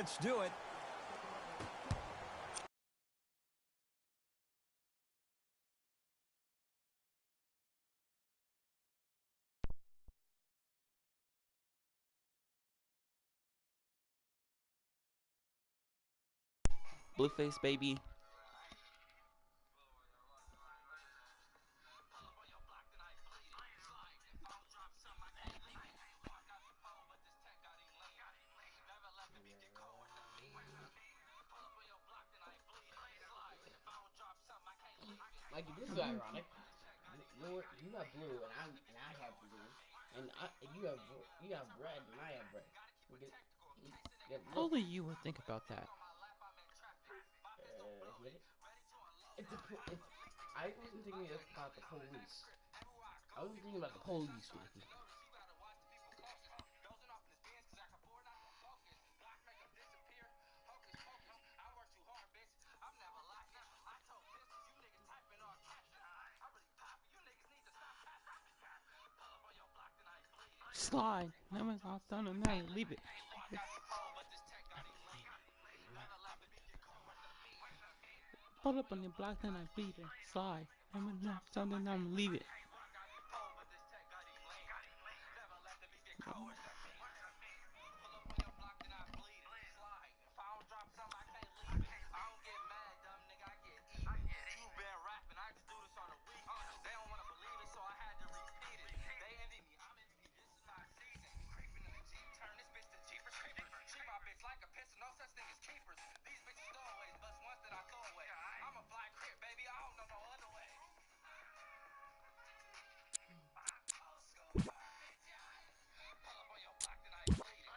Let's do it. Blueface, baby. Like, this is ironic. You have blue and I have blue, and you have red and I have red. Only you would think about that. Get it? I wasn't thinking about the police. I was thinking about the police, Mikey. Slide. Never got done and now leave it. Pull up on your block, then I bleed it. Slide. Never got done and now leave it.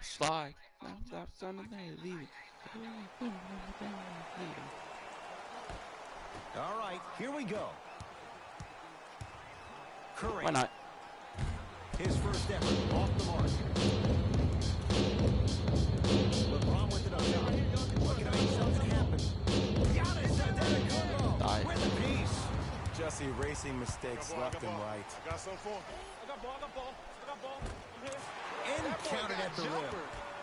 Slide. Never got done and now leave it. All right, here we go. Curry. Why not? His first effort off the mark. LeBron with it up top. Looking to make something happen. Giannis Antetokounmpo with a piece. Just erasing mistakes left and right. I got some for him. I got ball. I'm here. And counted at the rim.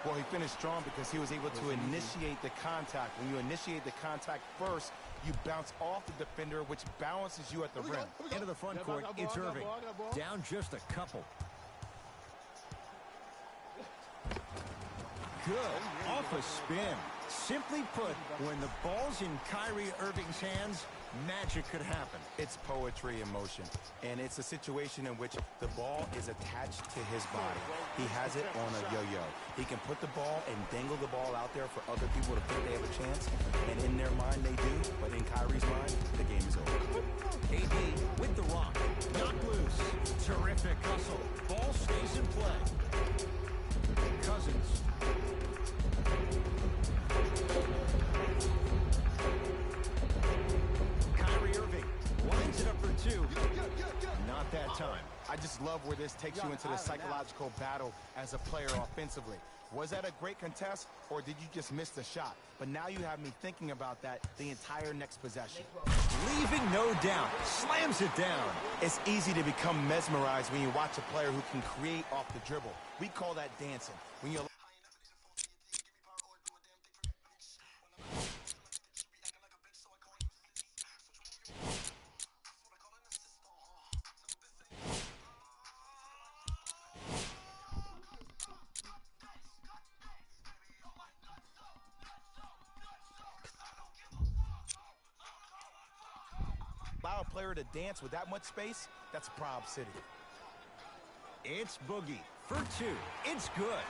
Well, he finished strong because he was able to initiate the contact. When you initiate the contact first, you bounce off the defender, which balances you at the rim. Into the front court, it's Irving. Down just a couple. Good. Off a spin. Simply put, when the ball's in Kyrie Irving's hands, magic could happen. It's poetry in motion, and it's a situation in which the ball is attached to his body. He has it on a yo-yo. He can put the ball and dangle the ball out there for other people to think they have a chance, and in their mind they do, but in Kyrie's mind, the game is over. AD with the rock. Knocked loose. Terrific hustle. Ball stays in play. Cousins. Kyrie Irving lines it up for two. Not that time. I just love where this takes you into the psychological battle as a player offensively. Was that a great contest, or did you just miss the shot? But now you have me thinking about that the entire next possession. Leaving no doubt. Slams it down. It's easy to become mesmerized when you watch a player who can create off the dribble. We call that dancing. When you're allow a player to dance with that much space, that's Prob City. It's Boogie for two. It's good.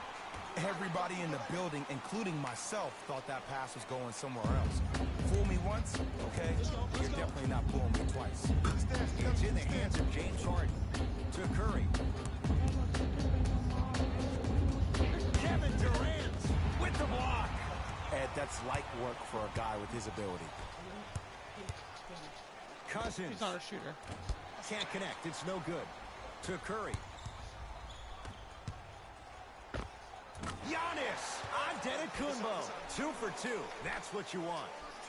Everybody in the building, including myself, thought that pass was going somewhere else. Fool me once, okay? You're definitely not fooling me twice. It's in the hands of James Harden. To Curry. Kevin Durant with the block. Ed, that's light work for a guy with his ability. Cousins. He's not a shooter. Can't connect. It's no good. To Curry. Giannis Antetokounmpo. 2 for 2. That's what you want.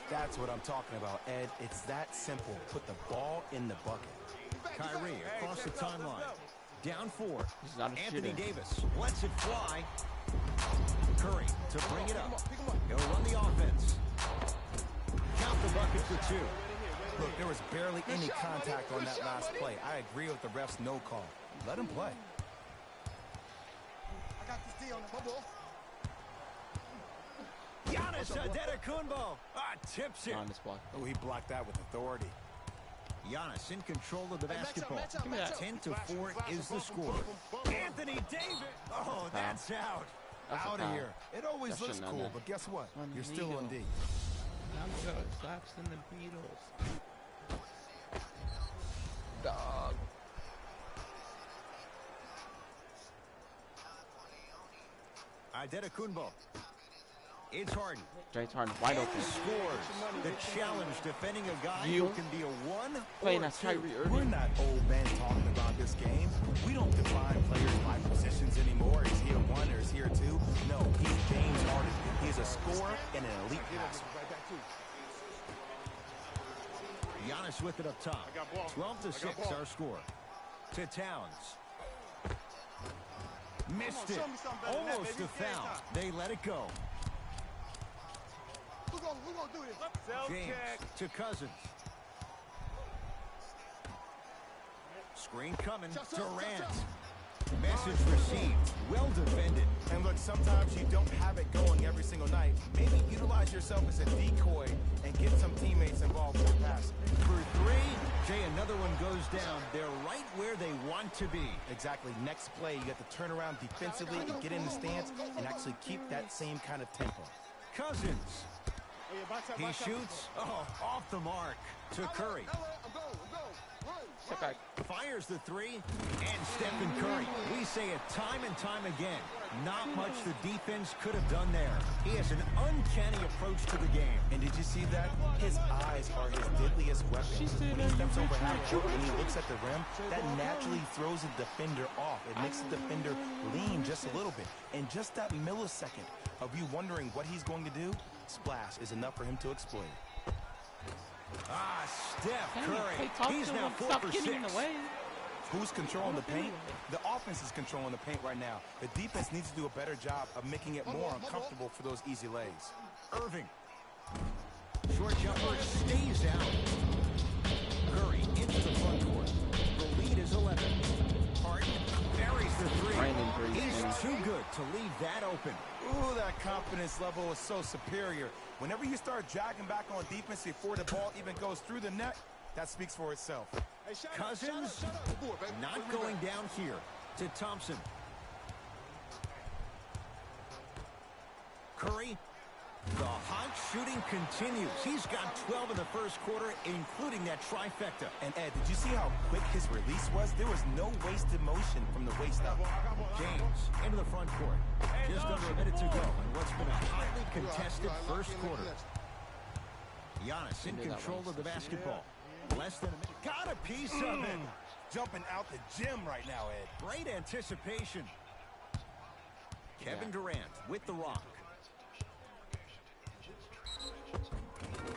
That's what I'm talking about, Ed. It's that simple. Put the ball in the bucket. Kyrie across the timeline. Down 4. He's not a Anthony shooter. Davis lets it fly. Curry to bring it up. He'll run the offense. Count the bucket for 2. Look, there was barely any contact on that last play. I agree with the ref's no call. Let him play. I got this D on the ball. Giannis Antetokounmpo tips it. On this block. Oh, he blocked that with authority. Giannis in control of the basketball. Give me that. 10-4 is the score. Anthony Davis. Oh, that's out. That's a Out of foul. here. It always That looks shouldn't have cool, done but guess what? You're still Illegal. on D. Now go. Slaps in the Beatles. Dog. Antetokounmpo. It's Harden. James Harden wide open. Scores. The challenge defending a guy You who can be a 1 playing or as 2. Kyrie We're Irving. not old men talking about this game. We don't define players by positions anymore. Is he a 1 or is he a 2? No, he's James Harden. He's a scorer and an elite passer. Giannis with it up top. 12-6 our score. To Towns. Missed it. show me something better than that, Almost baby. a foul. They let it go. Who gonna do this? James to Cousins. Screen coming. Durant. Message received. Well defended. And look, sometimes you don't have it going every single night. Maybe utilize yourself as a decoy and get some teammates involved with the pass. For 3, Jay, another one goes down. They're right where they want to be. Exactly. Next play, you have to turn around defensively and get in the stance and actually keep that same kind of tempo. Cousins. He shoots. Oh, off the mark to Curry. Step back. Fires the 3, and Stephen Curry. We say it time and time again. Not much the defense could have done there. He has an uncanny approach to the game. And did you see that? His eyes are his deadliest weapon. She said When he steps that over you half court and he looks at the rim, that naturally throws the defender off. It makes the defender lean just a little bit. And just that millisecond of you wondering what he's going to do, splash is enough for him to exploit. Steph Dang it, Curry. Klay Thompson He's now won't 4 stop for getting in the 6. way. Who's controlling the paint? The offense is controlling the paint right now. The defense needs to do a better job of making it more uncomfortable for those easy lays. Irving. Short jumper stays out. Curry into the front court. The lead is 11. Harden buries the 3. Brandon Brady. He's too good to leave that open. Ooh, that confidence level is so superior. Whenever you start jogging back on defense before the ball even goes through the net, that speaks for itself. Cousins not going down here to Thompson. Curry, the hot shooting continues. He's got 12 in the first quarter, including that trifecta. And Ed, did you see how quick his release was? There was no wasted motion from the waist up. James into the front court. Just under a minute to go in what's been a hotly contested first quarter. Giannis in control of the basketball. Less than a minute. Got a piece of it. Jumping out the gym right now, Ed. Great anticipation. Kevin Durant with the rock.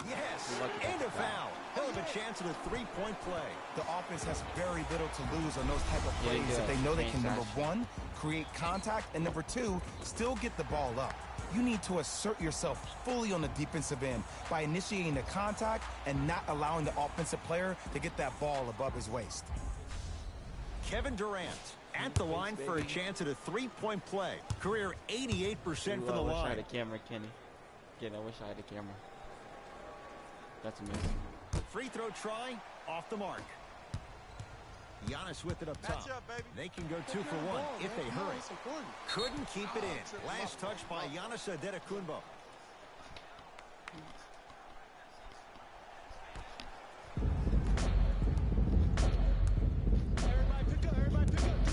Yes, and a foul. He'll have a chance at a 3-point play. The offense has very little to lose on those type of Yeah, plays if they know they can, number transaction. 1, create contact, and number 2, still get the ball up. You need to assert yourself fully on the defensive end by initiating the contact and not allowing the offensive player to get that ball above his waist. Kevin Durant at the line for a chance at a 3-point play. Career 88% from the I wish I had line. a camera, Kenny. Again, I wish I had a camera. That's amazing. Free throw try off the mark. Giannis with it up top. Match up, baby. They can go 2 for 1 if they hurry. Couldn't keep it in. Last touch by Giannis Antetokounmpo.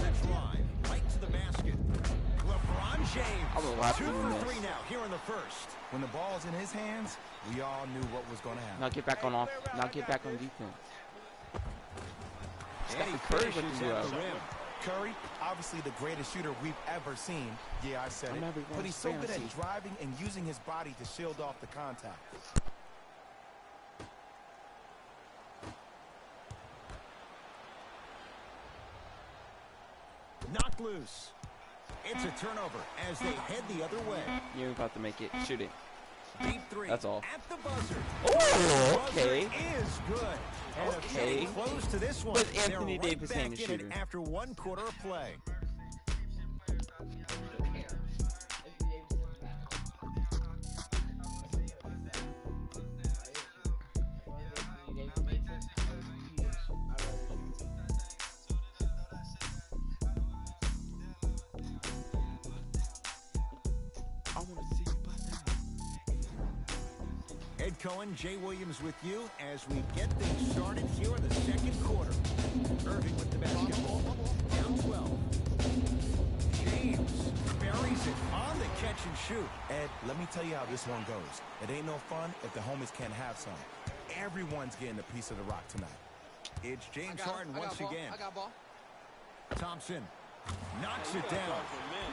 That drive right to the basket. LeBron I was James. laughing 2 at for this. 3 now here in the first. When the ball's in his hands, we all knew what was going to happen. Now get back on off. Now get back on defense. And he Curry with finishes the at the rim. Curry, obviously the greatest shooter we've ever seen. Yeah, I said I'm it. everyone's But he's so good at fantasy. driving and using his body to shield off the contact. Knocked loose. It's a turnover as they head the other way. You're about to make it. Shoot it. Deep three. That's all. At the buzzer. Oh, okay. Buzzer is good. And Okay. close to this one. With Anthony They're right Davis back being the in it shooter. after 1 quarter of play. I want to see you bust down. Ed Cohen, Jay Williams with you as we get things started here in the second quarter. Irving with the basketball. Down 12. James buries it on the catch and shoot. Ed, let me tell you how this one goes. It ain't no fun if the homies can't have some. Everyone's getting a piece of the rock tonight. It's James Harden once again. I got ball. Thompson knocks it down.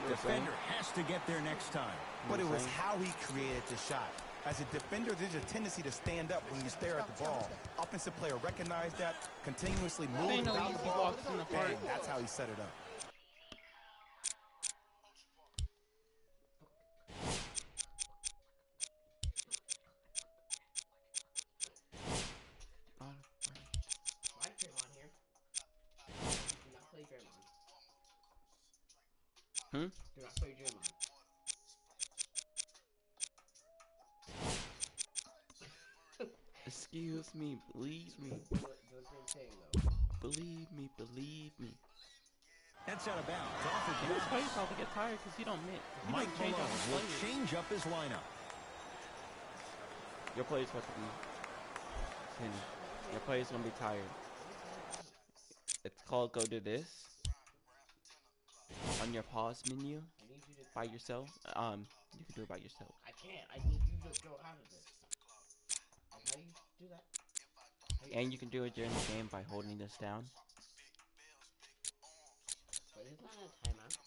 Defender has to get there next time. But it was how he created the shot. As a defender, there's a tendency to stand up when you stare at the ball. Offensive player recognized that, continuously moved Ain't no without the easy ball. walks in the park. Bang, that's how he set it up. Why Draymond here? Do not play Draymond. Do not play Draymond. Excuse me, believe me, That's what I'm saying though. believe me, believe me. That's out of bounds. Off of That's why you Giannis. probably get tired because you don't miss. He Mike doesn't change up Malone his will players. change up his lineup. Your player's about to be finished. Your player's gonna be tired. It's called go do this on your pause menu I need you to. by yourself. You can do it by yourself. I can't. I need you to go out of this. Like, how do you do that? And you can do it during the game by holding this down. But it's not a timeout.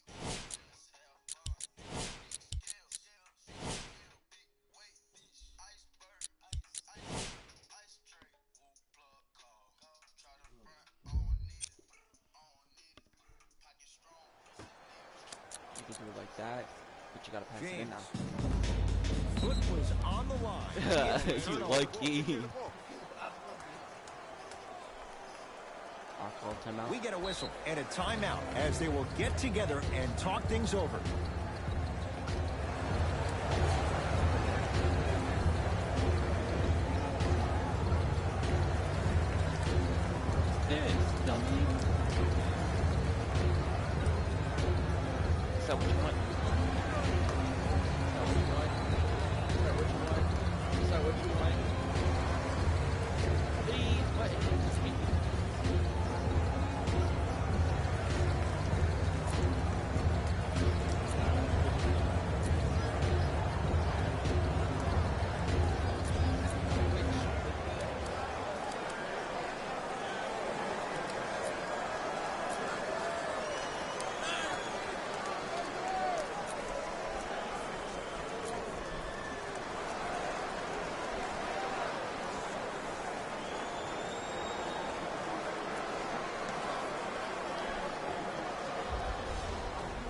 You can do it like that, but you gotta pass it in James. now. Foot was on the line. It's a You turnover. lucky. I'll call timeout. We get a whistle and a timeout as they will get together and talk things over. This dummy. Is that what you want? Is that what you want? Please, what is this speaking?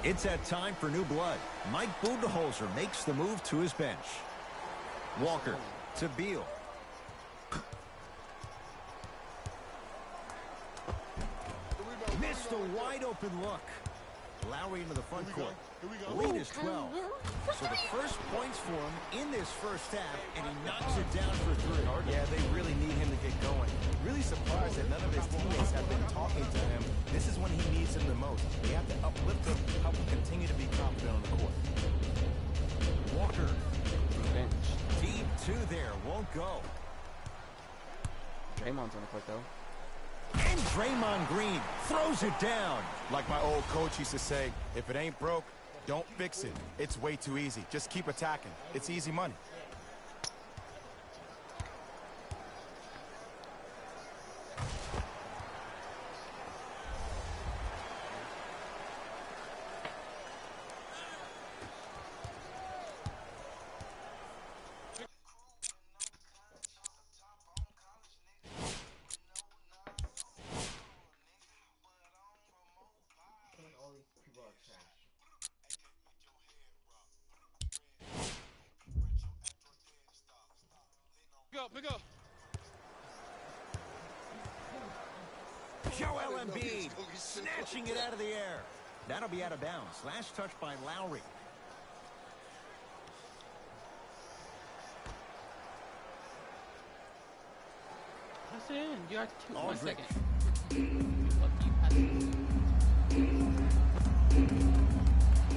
It's that time for new blood. Mike Budenholzer makes the move to his bench. Walker to Beal. Missed a wide open look. Lowry into the front court. Lead is 12. So the first points for him in this first half, and he knocks it down for 3. Yeah, they really need him to get going. Really surprised that none of his teammates have been talking to him. This is when he needs him the most. They have to uplift him, help him continue to be confident on the court. Walker Bench. deep 2 there, won't go. Draymond's on the court though. And Draymond Green throws it down. Like my old coach used to say, if it ain't broke, don't fix it. It's way too easy. Just keep attacking. It's easy money. All these people are trash. go. Joel Embiid snatching it out of the air. That'll be out of bounds. Last touch by Lowry. Pass it in. You got 1 Aldridge. second. Fuck you, pass it in.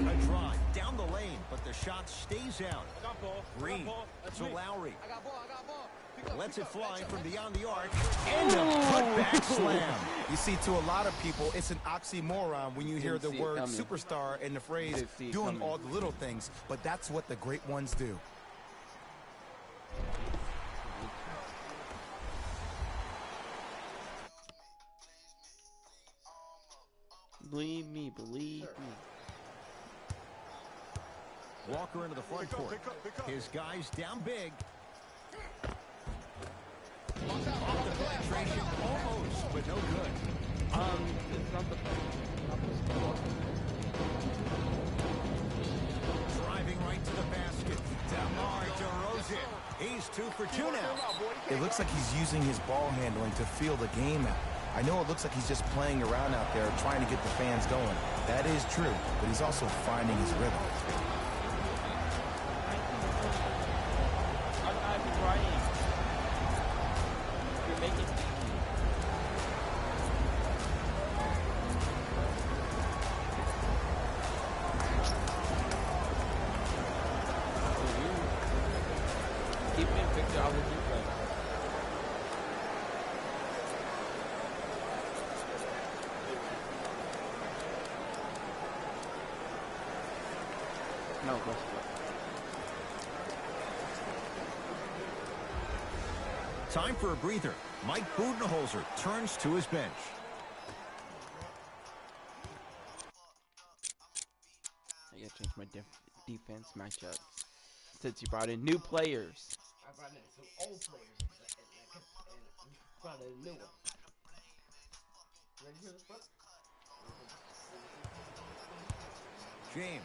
A drive down the lane, but the shot stays out. I got ball. Green I got ball. That's to me. Lowry. I got ball. Pick up, Lets pick it up. fly Match from up. beyond the arc. And a putback slam. You see, to a lot of people, it's an oxymoron when you hear Didn't the see it word coming. superstar and the phrase Didn't see it doing coming. all the little things, but that's what the great ones do. Believe me, believe me. Walker into the front court. Pick up. His guys down big. Watch out. Off the penetration, almost, but no good. It's not the not supposed to walk in there. Driving right to the basket. DeMar DeRozan. He's 2 for 2 now. It looks like he's using his ball handling to feel the game out. I know it looks like he's just playing around out there trying to get the fans going. That is true, but he's also finding his rhythm. I'm not even writing. You're making it easy. Keep me in picture. I will do better. No, go. Time for a breather. Mike Budenholzer turns to his bench. I gotta change my defense matchups since you brought in new players. I brought in some old players and brought in a new one. Ready for this, bro? James.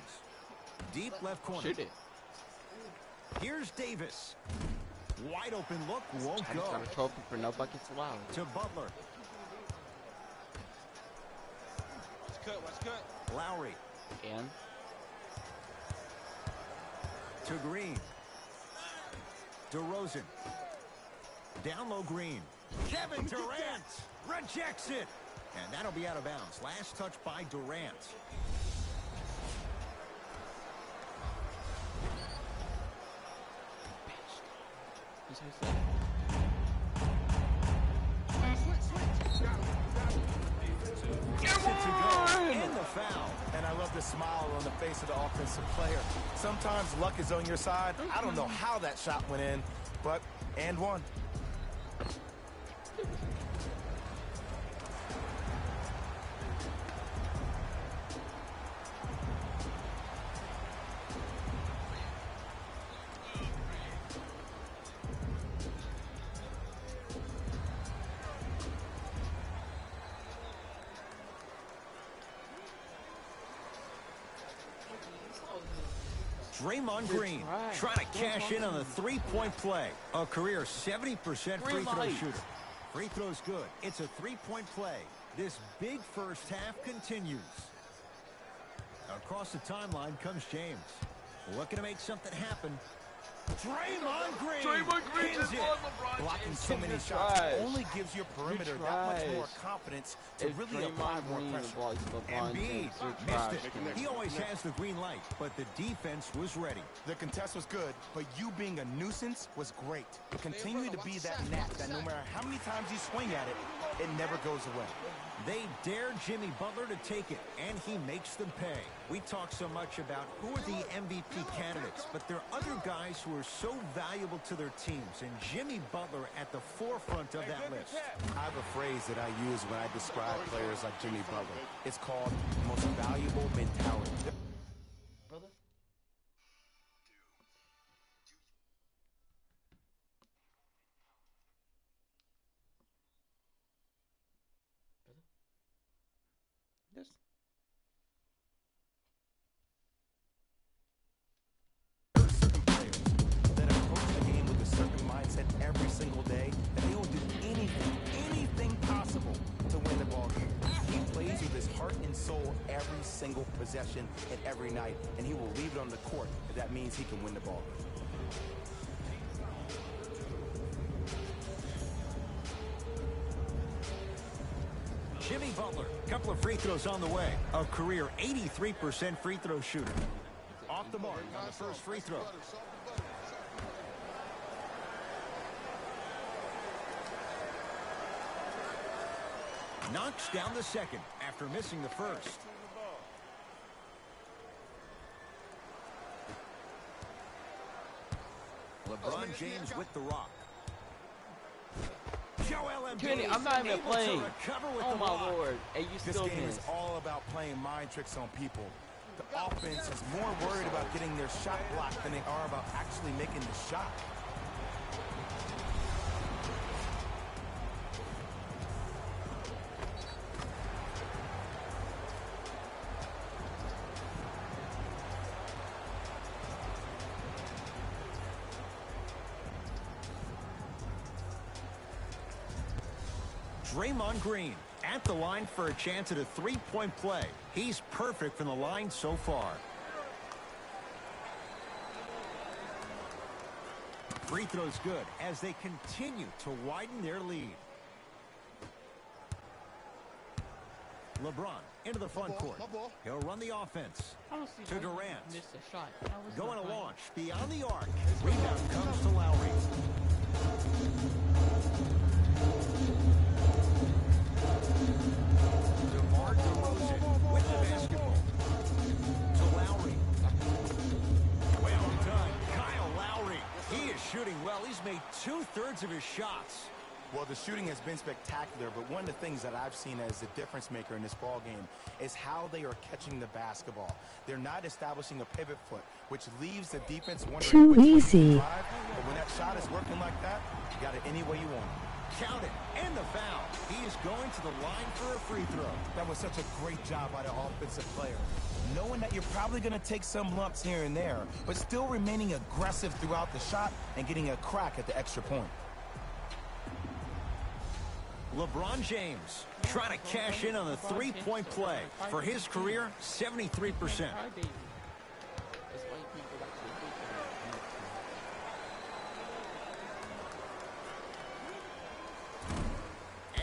Deep left corner. Shoot it. Here's Davis. Wide open look, won't I go. just got a trophy for no buckets allowed. To Butler. Let's cut. Lowry. And To Green. DeRozan. Down low Green. Kevin Durant rejects it. And that'll be out of bounds. Last touch by Durant. who's that? Gets it to go. And the foul. And I love the smile on the face of the offensive player. Sometimes luck is on your side. I don't know how that shot went in, but and one. Draymond Green right. trying to cash in on the three-point play. A career 70% free Green throw light. shooter. Free throw's good. It's a three-point play. This big first half continues. Across the timeline comes James. Looking to make something happen. Draymond Green pins it. Blocking so many You're shots trash. only gives your perimeter that much more trash. confidence to If really apply Draymond more Green pressure. blocks LeBron Embiid James, you're missed trash. it. He always has the green light, but the defense was ready. The contest was good, but you being a nuisance was great. Continue to be that gnat that no matter how many times you swing at it, it never goes away. They dare Jimmy Butler to take it, and he makes them pay. We talk so much about who are the MVP candidates, but there are other guys who are so valuable to their teams, and Jimmy Butler at the forefront of that list. I have a phrase that I use when I describe players like Jimmy Butler. It's called most valuable mentality. Brother? This Certain players that approach the game with a certain mindset every single single possession and every night, and he will leave it on the court if that means he can win the ball. Jimmy Butler, couple of free throws on the way. A career 83% free throw shooter. Off the mark on the first free throw. Knocks down the second after missing the first. LeBron James with the rock. Joel Embiid Kenny, I'm not even able to playing. recover with Oh the my block. lord. Hey, you This still game is missed. all about playing mind tricks on people. The offense is more worried about getting their shot blocked than they are about actually making the shot. Draymond Green at the line for a chance at a three-point play. He's perfect from the line so far. Free throw's good as they continue to widen their lead. LeBron into the front court. He'll run the offense. I don't see To how you Durant. missed a shot. That was Going not to right. launch beyond the arc. Rebound comes to Lowry. DeMar DeRozan with the basketball. To Lowry. Well done, Kyle Lowry. He is shooting well. He's made 2/3 of his shots. Well, the shooting has been spectacular, but one of the things that I've seen as the difference maker in this ball game is how they are catching the basketball. They're not establishing a pivot foot, which leaves the defense wondering Too which way to easy. drive. But when that shot is working like that, you got it any way you want it. Count it. And the foul. He is going to the line for a free throw. That was such a great job by the offensive player. Knowing that you're probably going to take some lumps here and there, but still remaining aggressive throughout the shot and getting a crack at the extra point. LeBron James trying to cash in on the three-point play. For his career, 73%. That's why people actually think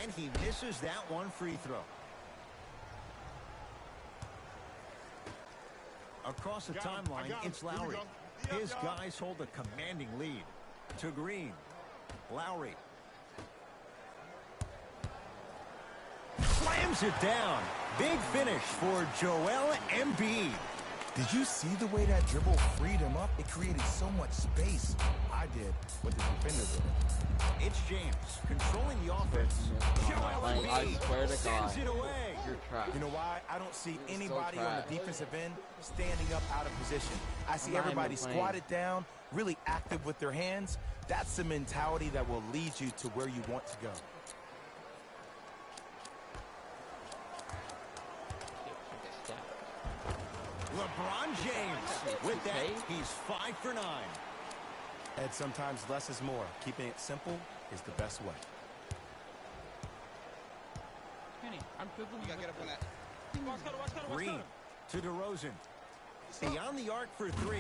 And he misses that one free throw. Across the timeline, it's Lowry. His guys hold a commanding lead. To Green. Lowry. Slams it down. Big finish for Joel Embiid. Did you see the way that dribble freed him up? It created so much space. I did. What the defender did. It's James controlling the offense. Joel Like, I Embiid swear to sends God. it away. you're trash. You know why? I don't see You're so anybody on the trash. defensive end standing up out of position. I see I'm not everybody even playing. squatted down, really active with their hands. That's the mentality that will lead you to where you want to go. LeBron James. With that, he's 5 for 9. And sometimes less is more. Keeping it simple is the best way. Kenny, I'm dribbling. You gotta get up on that. Watch cutter. Green to DeRozan. Beyond the arc for 3.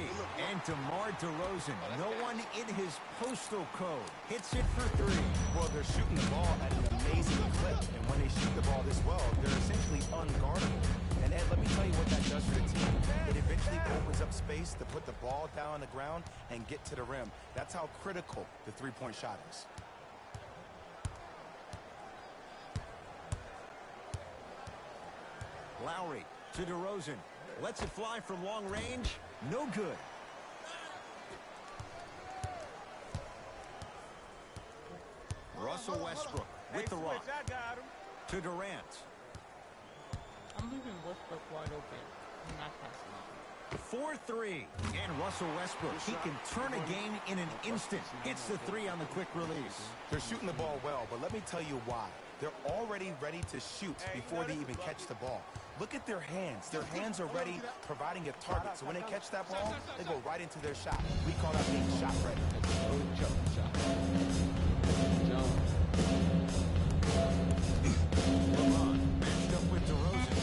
And DeMar DeRozan, no one in his postal code, hits it for 3. Well, they're shooting the ball at an amazing clip. And when they shoot the ball this well, they're essentially unguardable. And Ed, let me tell you what that does for the team. It eventually opens up space to put the ball down on the ground and get to the rim. That's how critical the three-point shot is. Lowry to DeRozan. Lets it fly from long range. No good. Russell Westbrook with the rock. I got him. To Durant. I'm leaving Westbrook wide open. I'm not passing it. 4-3. And Russell Westbrook, he can turn a game in an instant. Hits the 3 on the quick release. They're shooting the ball well, but let me tell you why. They're already ready to shoot before they even catch the ball. Look at their hands. Their hands are ready, providing a target. So when they catch that ball, they go right into their shot. We call that being shot ready. LeBron matched up with DeRozan.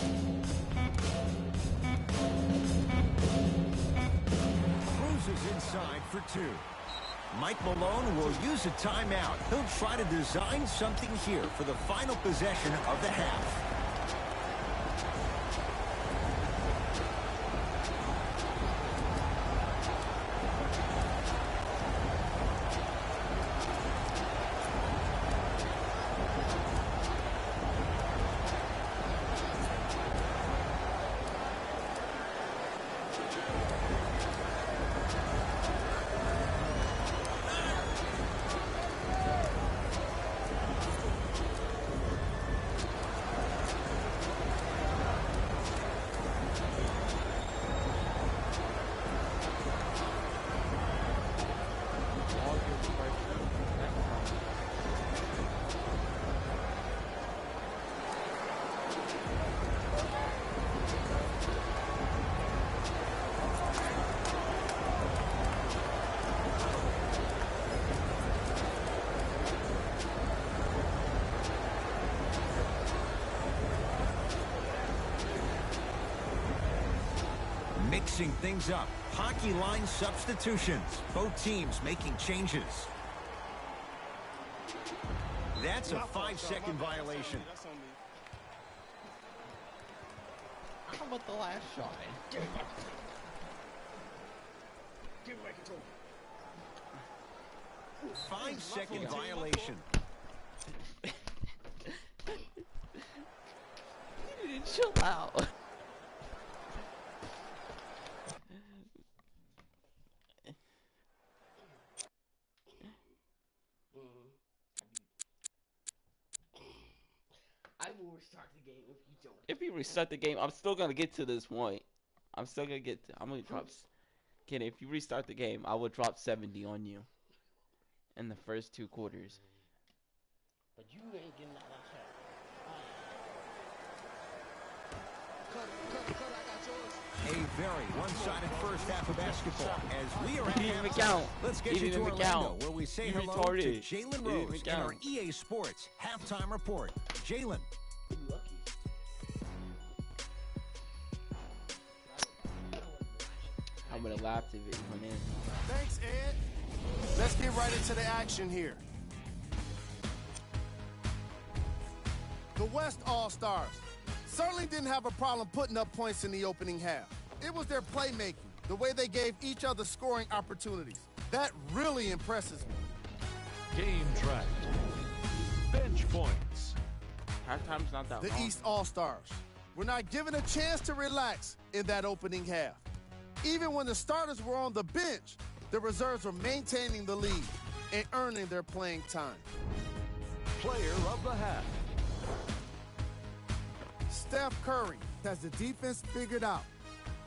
2. Mike Malone will use a timeout. He'll try to design something here for the final possession of the half. Mixing things up. Hockey line substitutions. Both teams making changes. That's a 5-second violation. How about the last shot? 5-second violation. You need to chill out. I will restart the game if you don't. If you restart the game, I'm still gonna get to this point. I'm still gonna get to, I'm gonna drop. Kenny, if you restart the game, I will drop 70 on you. In the first 2 quarters. But you ain't getting that last shot. A very one-sided first half of basketball as we are at He didn't even halftime. count. Let's get He you to didn't even Orlando, count. where we say You hello to retarded. Jalen He didn't Rose even in our count. EA Sports halftime report. Jalen. You lucky. I would have laughed if it went in. Thanks, Ed. Let's get right into the action here. The West All-Stars certainly didn't have a problem putting up points in the opening half. It was their playmaking, the way they gave each other scoring opportunities. That really impresses me. Game tracked. Bench points. Halftime's not that The long. East All-Stars were not given a chance to relax in that opening half. Even when the starters were on the bench, the reserves were maintaining the lead and earning their playing time. Player of the half. Steph Curry has the defense figured out,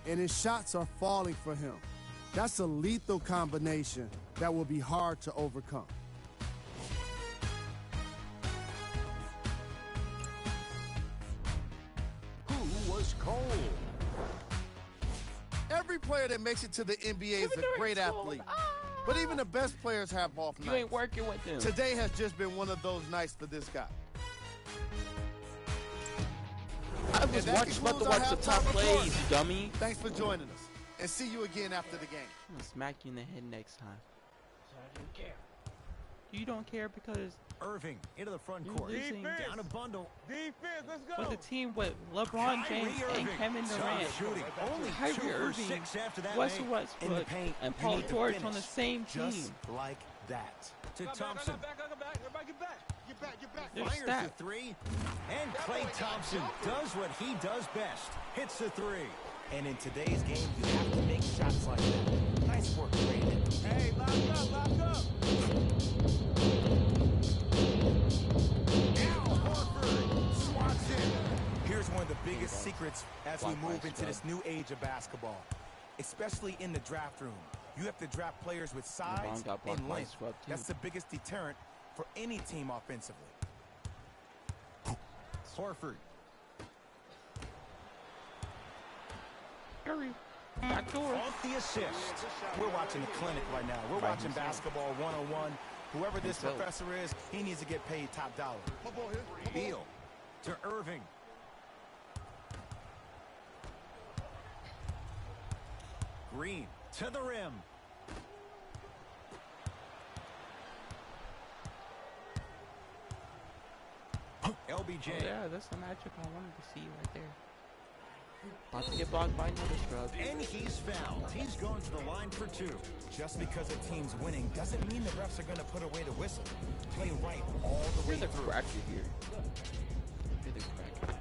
and his shots are falling for him. That's a lethal combination that will be hard to overcome. Who was cold? Every player that makes it to the NBA is a great athlete, but even the best players have off You nights. ain't working with them. Today has just been one of those nights for this guy. I was that about to concludes watch our the top halftime report. plays, dummy. Thanks for joining us, and see you again after the game. I'm gonna smack you in the head next time. So I didn't care. You don't care because Irving into the front You're court. losing. Down a bundle. Defense, let's with a team with LeBron James Kyrie and Irving. Kevin Tough Durant, shooting. Only 2 Kyrie for Irving, 6 after that Russell make. Westbrook, In the paint, and you Paul need to George finish on the same team. Just like that. To Thompson. Everybody get back. Get back, get back. They're Fires the stacked. 3. And Klay Thompson does what he does best. Hits the 3. And in today's game, you have to make shots like that. Nice work, Brandon. Hey, lock up, lock up. Al Horford swats in. Here's one of the biggest secrets as we Block move by into this scrub. new age of basketball, especially in the draft room. You have to draft players with size LeBron got blocked and by length. scrub, too. That's the biggest deterrent for any team offensively. Horford. Curry, backdoor. Off the assist. We're watching the clinic right now. We're By watching himself. basketball 101. Whoever this Himself. professor is, he needs to get paid top dollar. Beal to Irving. Green to the rim. LBJ. Oh, yeah, that's the magic I wanted to see right there. About to get blocked by another scrub. And he's fouled. He's going to the line for 2. Just because a team's winning doesn't mean the refs are going to put away the whistle. Play right all the way Hear the through. cracker here. Hear the cracker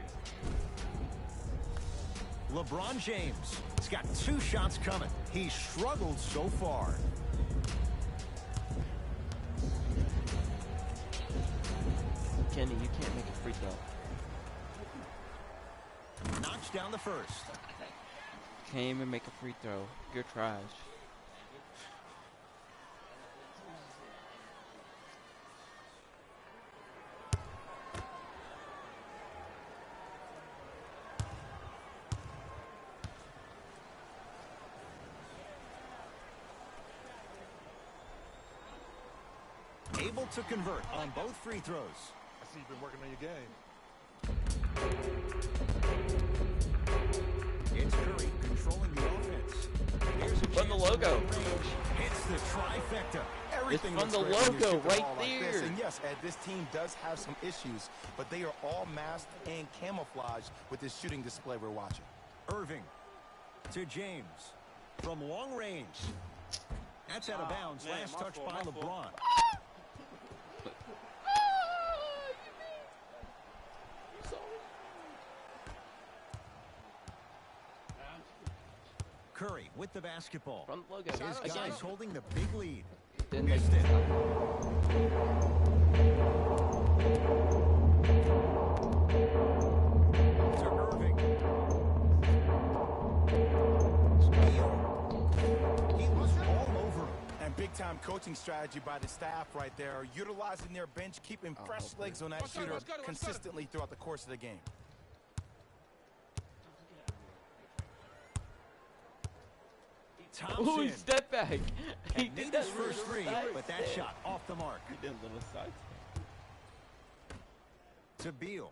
here. LeBron James has got 2 shots coming. He's struggled so far. Kenny, you can't make a free throw. Knocks down the first. Can't even make a free throw. You're trash. Able to convert on both free throws. I see you've been working on your game. It's Curry controlling the offense. Here's a From the chance logo. from range. Hits the trifecta. Everything It's from looks the great when you logo shoot the right ball like this. there. And yes, Ed, this team does have some issues, but they are all masked and camouflaged with this shooting display we're watching. Irving to James from long range. That's out of bounds. man, Last my touch fault, by my fault. LeBron. Curry with the basketball. From the logo. His Again. guys holding the big lead. Didn't Missed it. To Irving. He was all over him. And big-time coaching strategy by the staff right there, utilizing their bench, keeping fresh legs on that shooter consistently throughout the course of the game. Ooh, Thompson. step back. He And did need that his first little three, side but that step. shot off the mark. He did a little side step. To Beal.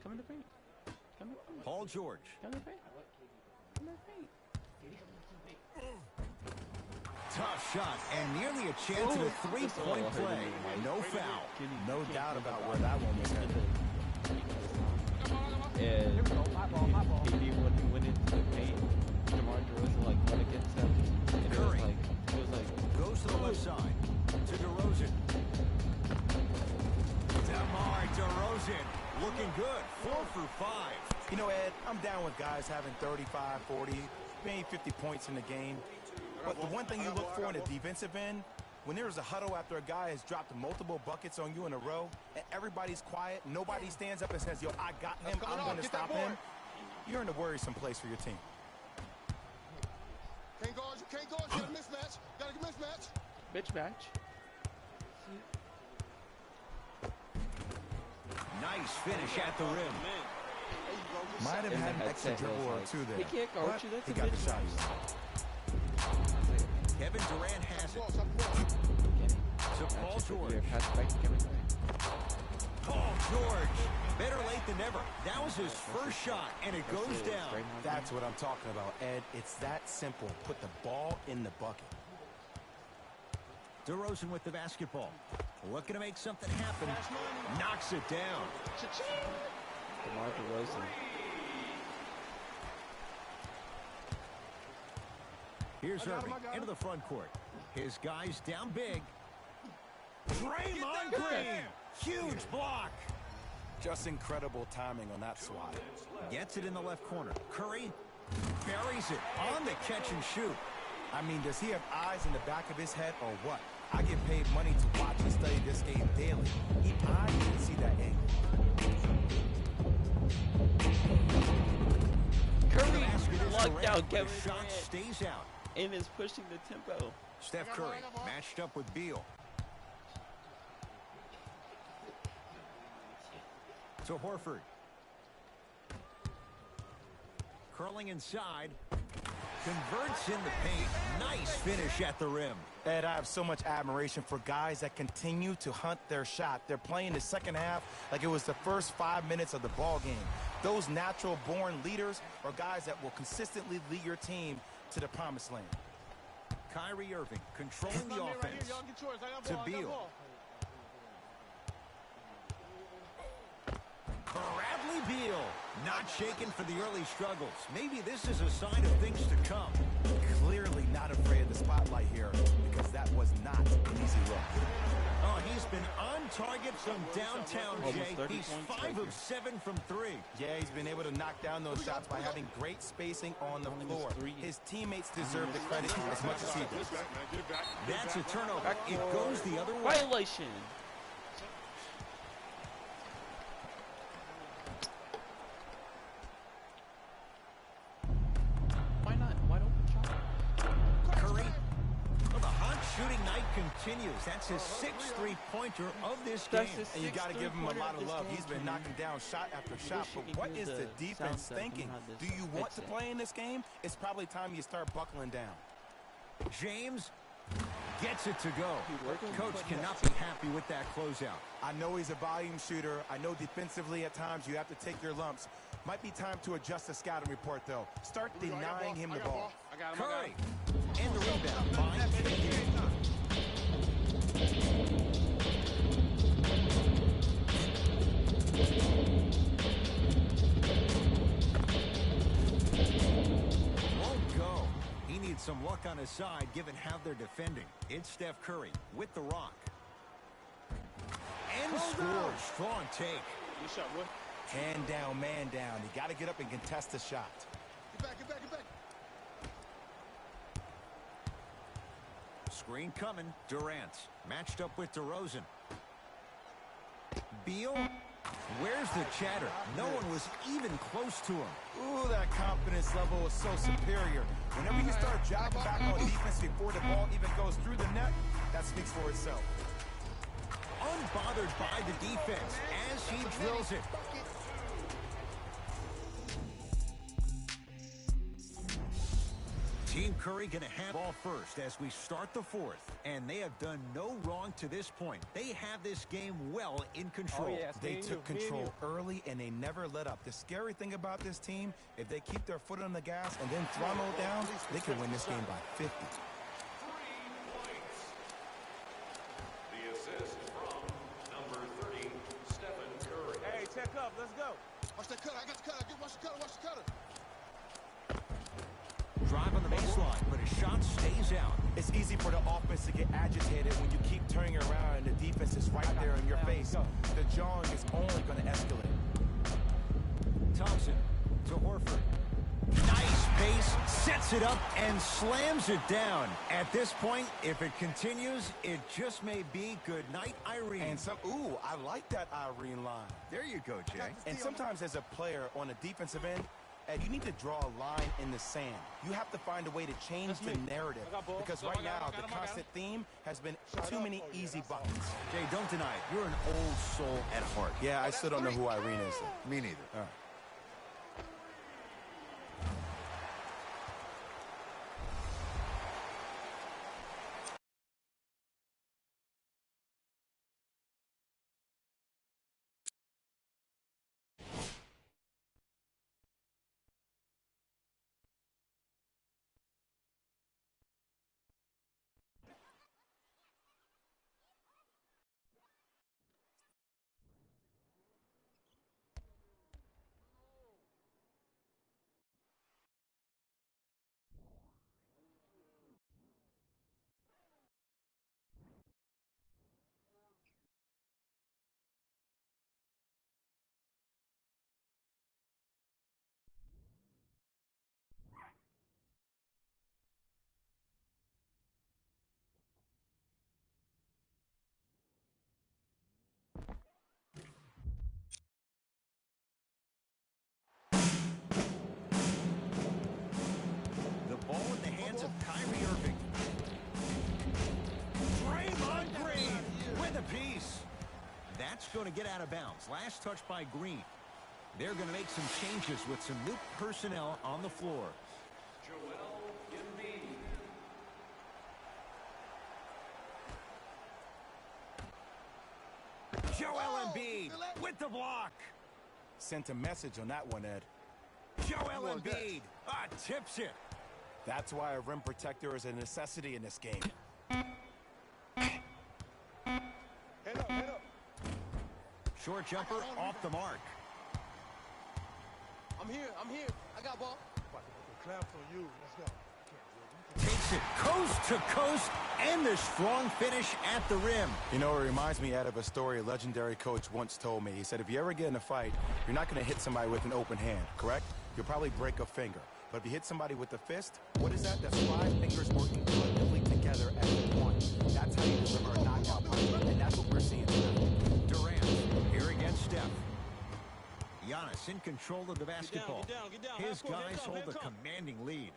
Come in the paint. Come in the paint. Paul George. Come in the paint. Come in the paint. Tough shot and nearly a chance at a three-point play. No foul. No doubt about where that one was headed. And KD went into the paint. DeMar DeRozan like went against him. And Curry. it was like Goes to the left side. To DeRozan. DeMar DeRozan looking good. 4 for 5. You know, Ed, I'm down with guys having 35, 40, maybe 50 points in the game. But the one thing you look for in the defensive end, when there's a huddle after a guy has dropped multiple buckets on you in a row, and everybody's quiet, nobody stands up and says, yo, I got him, I'm going to stop him, you're in a worrisome place for your team. Can't guard you, can't guard you. Got a mismatch. Got a mismatch. bitch match. Nice finish at the rim. Might have In had the an extra headset, dribble it or was two like, there. he can't guard but you, that's he a got the bitch shot. match. Kevin Durant has it. To Paul George. Yeah, pass back to Kevin Durant. Paul George. Better late than never. That was his first shot, and it goes down. That's what I'm talking about, Ed. It's that simple. Put the ball in the bucket. DeRozan with the basketball. Looking to make something happen. Knocks it down. DeMar DeRozan. Here's Irving into the front court. His guys down big. Draymond Green. Huge block. Just incredible timing on that swat. Gets it in the left corner. Curry buries it on the catch and shoot. I mean, does he have eyes in the back of his head or what? I get paid money to watch and study this game daily. I didn't see that angle. Curry Basket is locked Durant, out but Kevin his shot Durant stays out. and is pushing the tempo. Steph Curry matched up with Beal. To Horford. Curling inside. Converts in the paint. Nice finish at the rim. Ed, I have so much admiration for guys that continue to hunt their shot. They're playing the second half like it was the first 5 minutes of the ball game. Those natural-born leaders are guys that will consistently lead your team to the promised land. Kyrie Irving controlling the offense. To Beal. not shaken for the early struggles. Maybe this is a sign of things to come. Clearly not afraid of the spotlight here because that was not an easy look. Oh, he's been on target from downtown, Almost Jay. 30 He's points 5 of 7 from 3. Yeah, he's been able to knock down those shots by having great spacing on the floor. His teammates deserve the credit as much as he does. That's a turnover. It goes the other way. Violation. Why not? Why don't we try? Curry. Well, the hot shooting night continues. That's his 6th three-pointer of this game. That's his And you got to give him a lot of love. Game, He's been man. knocking down shot after shot. wish you But could what use is the the defense sound thinking? effect Do and you how want this to fix play in this game? It's probably time you start buckling down. James gets it to go. Coach cannot be happy with that closeout. I know he's a volume shooter. I know defensively at times you have to take your lumps. Might be time to adjust the scouting report, though. Start denying him the ball. Curry. And the rebound by KD. Won't go. He needs some luck on his side given how they're defending. It's Steph Curry with the rock. And scores. Strong take. Hand down, man down. You got to get up and contest the shot. Get back. Screen coming. Durant matched up with DeRozan. Beal. Where's the chatter? No one was even close to him. Ooh, that confidence level is so superior. Whenever you start jogging back on defense before the ball even goes through the net, that speaks for itself. Unbothered by the defense as he drills it. Team Curry going to have ball first as we start the 4th. And they have done no wrong to this point. They have this game well in control. They took control early, and they never let up. The scary thing about this team, if they keep their foot on the gas and then throttle down, they can win this game by 50. The assist from number 30, Stephen Curry. Hey, check up. Let's go. Watch that cutter. I got the cutter. Watch the cutter. Drive on the baseline, but his shot stays out. It's easy for the offense to get agitated when you keep turning around and the defense is right there in your face. The jawing is only going to escalate. Thompson to Horford. Nice pace, sets it up, and slams it down. At this point, if it continues, it just may be good night, Irene. And ooh, I like that Irene line. There you go, Jay. And sometimes as a player on the defensive end, Ed, you need to draw a line in the sand. You have to find a way to change the narrative. Because right now, the constant theme has been too many easy buckets. Jay, don't deny it. You're an old soul at heart. Yeah, I still don't know who Irene is. Me neither. All right. The ball in the hands of Kyrie Irving. Draymond Green with a piece. That's going to get out of bounds. Last touch by Green. They're going to make some changes with some new personnel on the floor. Joel Embiid with the block. Sent a message on that one, Ed. Joel Embiid tips it. That's why a rim protector is a necessity in this game. Head up. Short jumper off the mark. I'm here. I got ball. Clamps on you. Let's go. Takes it coast to coast, and the strong finish at the rim. You know, it reminds me out of a story a legendary coach once told me. He said, if you ever get in a fight, you're not going to hit somebody with an open hand, correct? You'll probably break a finger. But if you hit somebody with a fist, what is that? That's 5 fingers working collectively together as one. That's how you deliver a knockout punch, and that's what we're seeing tonight. Durant here against Steph. Giannis in control of the basketball. Get down. His Half court, guys hands up, hold a hands up. commanding lead.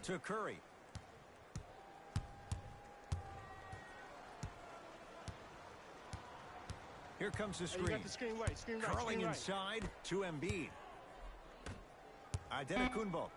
To Curry. Here comes the Hey, screen. you got the screen right. Curling inside to Embiid. Antetokounmpo.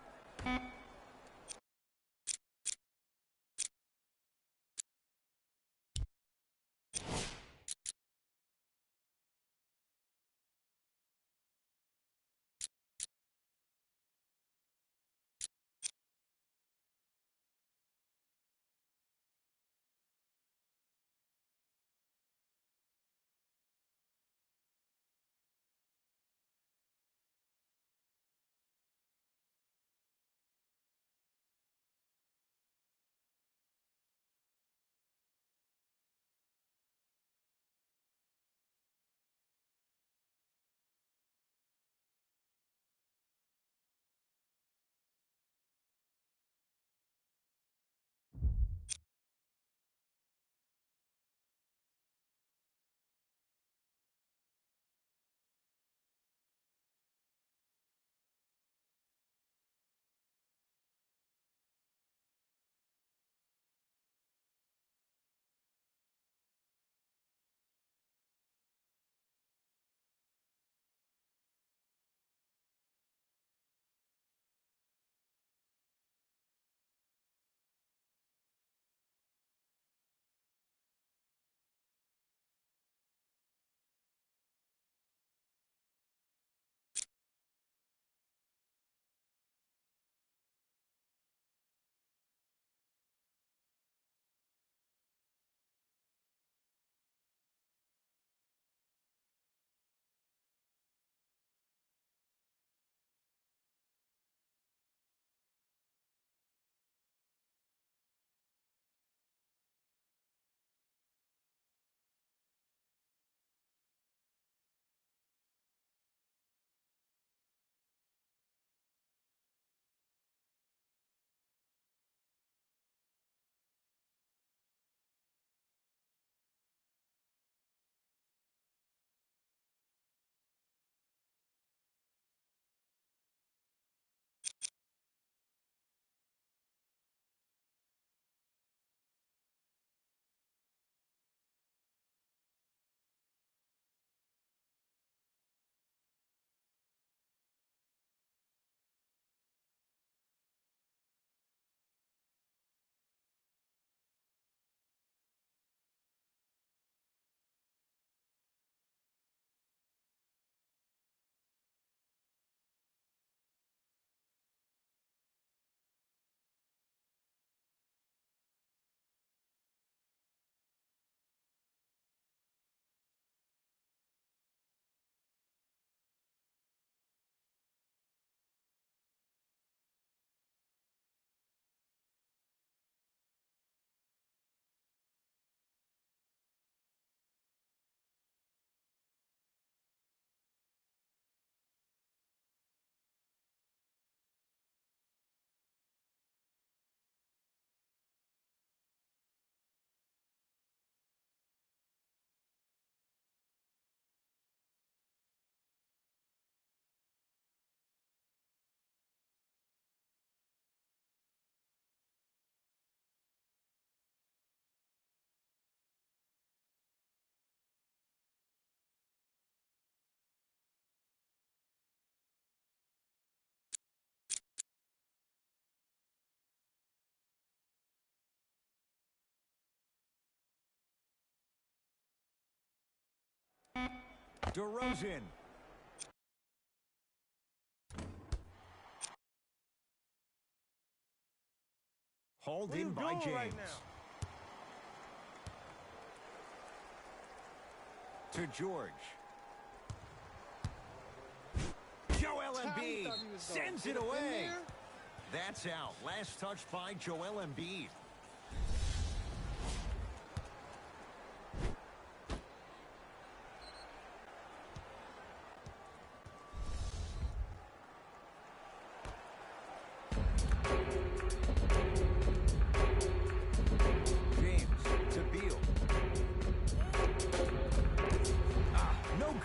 DeRozan. Hauled in by James. Right to George. Joel Embiid sends it away. That's out. Last touch by Joel Embiid.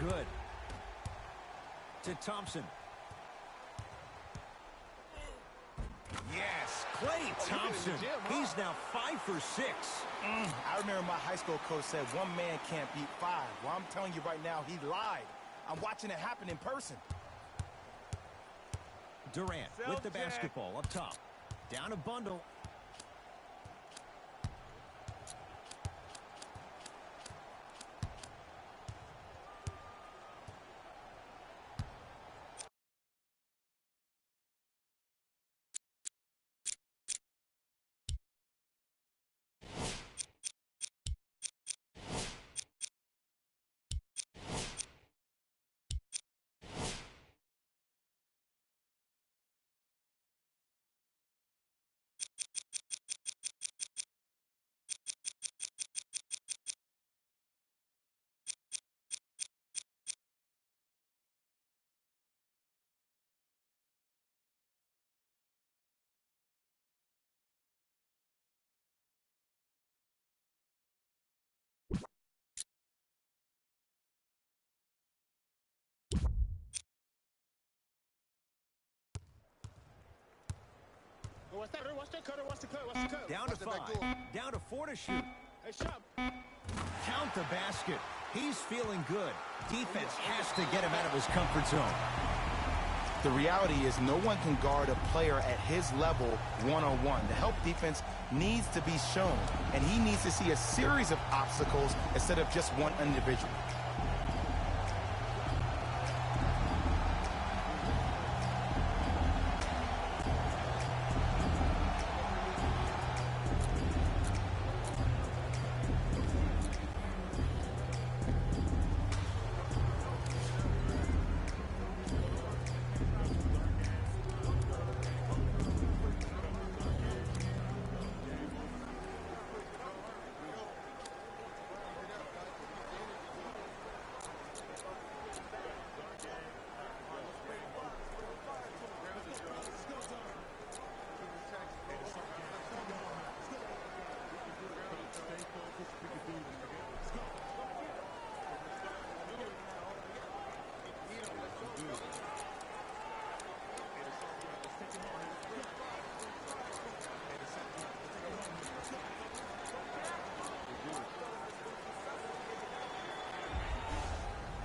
Good. To Thompson. Yes, Klay Thompson. He's now 5 for 6. I remember my high school coach said one man can't beat 5. Well, I'm telling you right now, he lied. I'm watching it happen in person. Durant with the basketball up top. Down a bundle. Down to 5. Down to 4 to shoot. Count the basket. He's feeling good. Defense has to get him out of his comfort zone. The reality is no one can guard a player at his level one-on-one. The help defense needs to be shown, and he needs to see a series of obstacles instead of just one individual.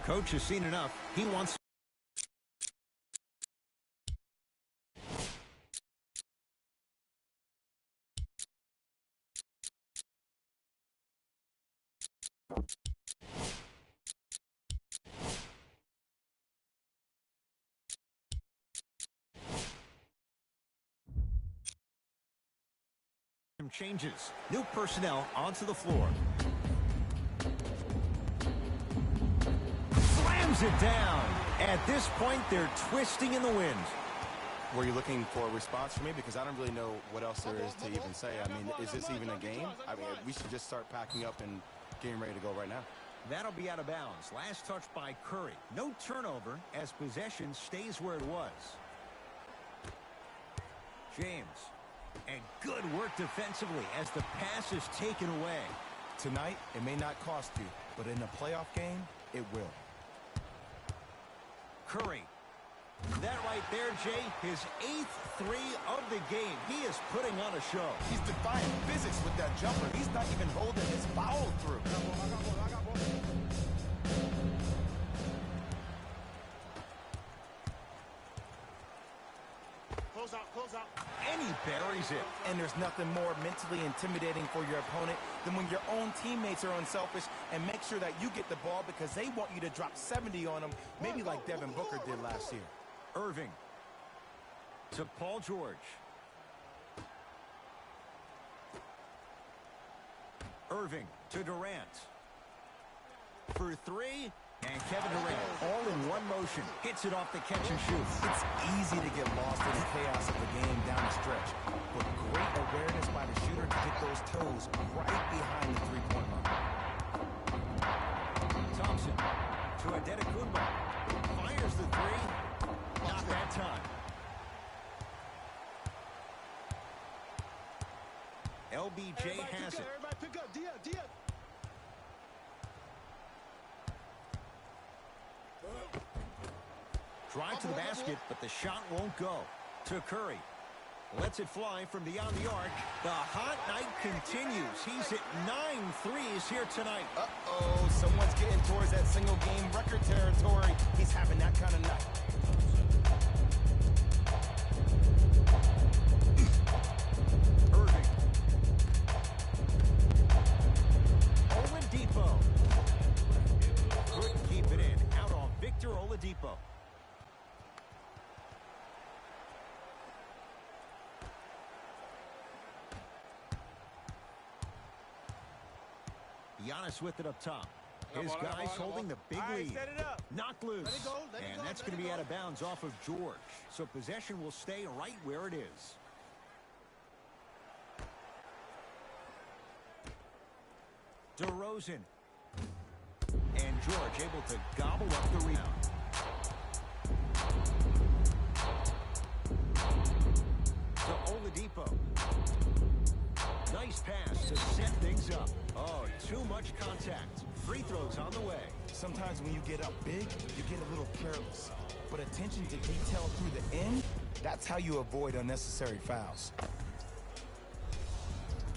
Coach has seen enough. He wants... changes. New personnel onto the floor. Slams it down. At this point, they're twisting in the wind. Were you looking for a response from me? Because I don't really know what else there is to even say. I mean, is this even a game? I mean, we should just start packing up and getting ready to go right now. That'll be out of bounds. Last touch by Curry. No turnover as possession stays where it was. James. And good work defensively as the pass is taken away. Tonight, it may not cost you, but in a playoff game, it will. Curry. That right there, Jay, his 8th three of the game. He is putting on a show. He's defying physics with that jumper. He's not even holding his foul through. Close out. And he buries it. And there's nothing more mentally intimidating for your opponent than when your own teammates are unselfish and make sure that you get the ball because they want you to drop 70 on them, maybe like Devin Booker did last year. Irving to Paul George. Irving to Durant. For three, and Kevin Durant all in one motion. motion. Hits it off the catch and shoot. It's easy to get lost in the chaos of the game down the stretch, but great awareness by the shooter to get those toes right behind the three-point line. Thompson to Adetokunbo. Fires the three. Not that time. LBJ has it. Everybody pick up. Dia. Drive to the basket, but the shot won't go. To Curry. Lets it fly from beyond the arc. The hot night continues. He's hit 9 threes here tonight. Uh-oh, someone's getting towards that single-game record territory. He's having that kind of night. Irving. Oladipo. Couldn't keep it in. Out on Victor Oladipo. Giannis with it up top. His guys holding the big lead. Knocked loose. And that's going to be out of bounds off of George. So possession will stay right where it is. DeRozan. And George able to gobble up the rebound. To Oladipo. Nice pass to set things up. Oh, too much contact. Free throws on the way. Sometimes when you get up big, you get a little careless. But attention to detail through the end, that's how you avoid unnecessary fouls.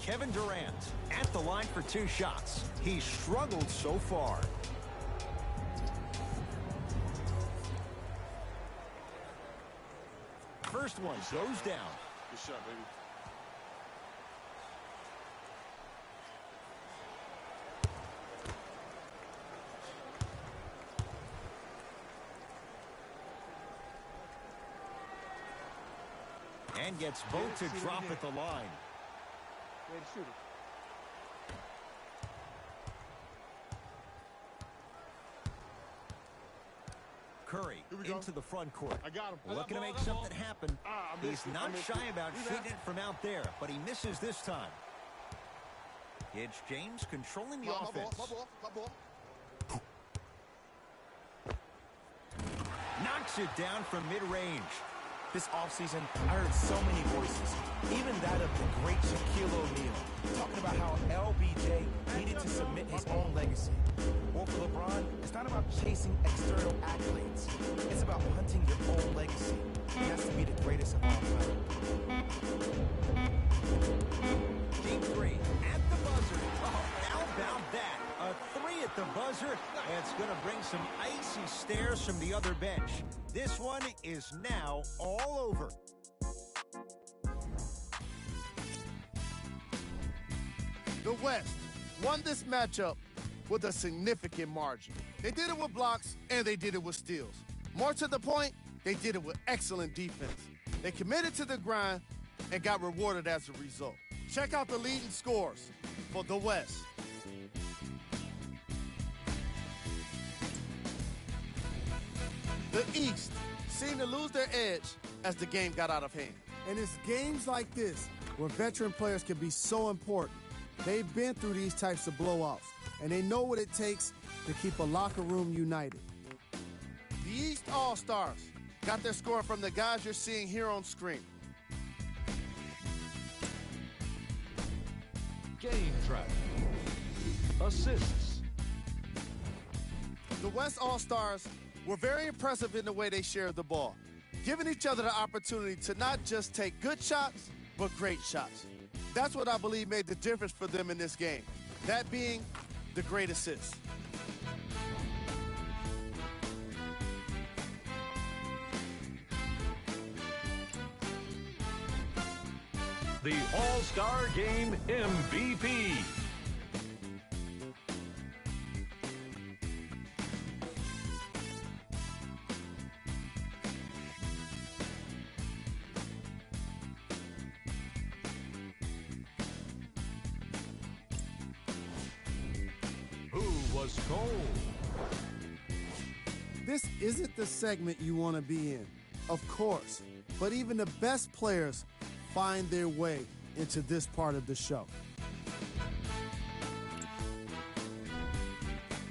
Kevin Durant at the line for 2 shots. He's struggled so far. First one goes down. Good shot, baby. And gets both to drop at the line. Way to shoot it. Curry into the front court. I got him. Looking to make something happen. He's not shy about Do shooting that. it from out there, but he misses this time. It's James controlling the offense. My ball. Knocks it down from mid-range. This offseason, I heard so many voices, even that of the great Shaquille O'Neal, talking about how LBJ needed to submit his own legacy. Well, for LeBron, it's not about chasing external accolades. It's about hunting your own legacy. He has to be the greatest of all time. Game 3 at the buzzer. Oh, how about that? A 3 at the buzzer. It's going to bring some icy stares from the other bench. This one is now all over. The West won this matchup with a significant margin. They did it with blocks, and they did it with steals. More to the point, they did it with excellent defense. They committed to the grind and got rewarded as a result. Check out the leading scores for the West. The East seemed to lose their edge as the game got out of hand. And it's games like this where veteran players can be so important. They've been through these types of blowouts, and they know what it takes to keep a locker room united. The East All-Stars got their score from the guys you're seeing here on screen. Game track. Assists. The West All-Stars were very impressive in the way they shared the ball, giving each other the opportunity to not just take good shots, but great shots. That's what I believe made the difference for them in this game, that being the great assist. The All-Star Game MVP. Who was cold? This isn't the segment you want to be in, of course, but even the best players find their way into this part of the show.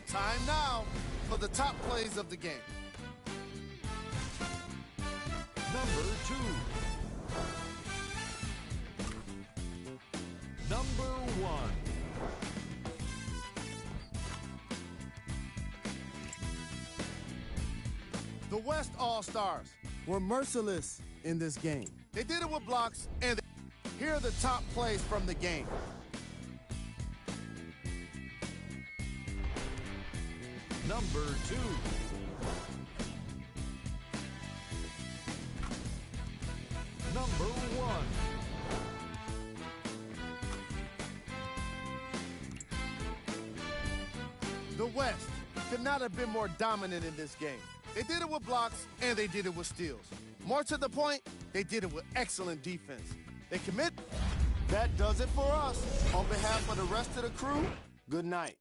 Time now for the top plays of the game. Number 2. Number 1. The West All-Stars were merciless in this game. They did it with blocks, and here are the top plays from the game. Number 2. Number 1. The West could not have been more dominant in this game. They did it with blocks, and they did it with steals. More to the point, they did it with excellent defense. They commit. That does it for us. On behalf of the rest of the crew, good night.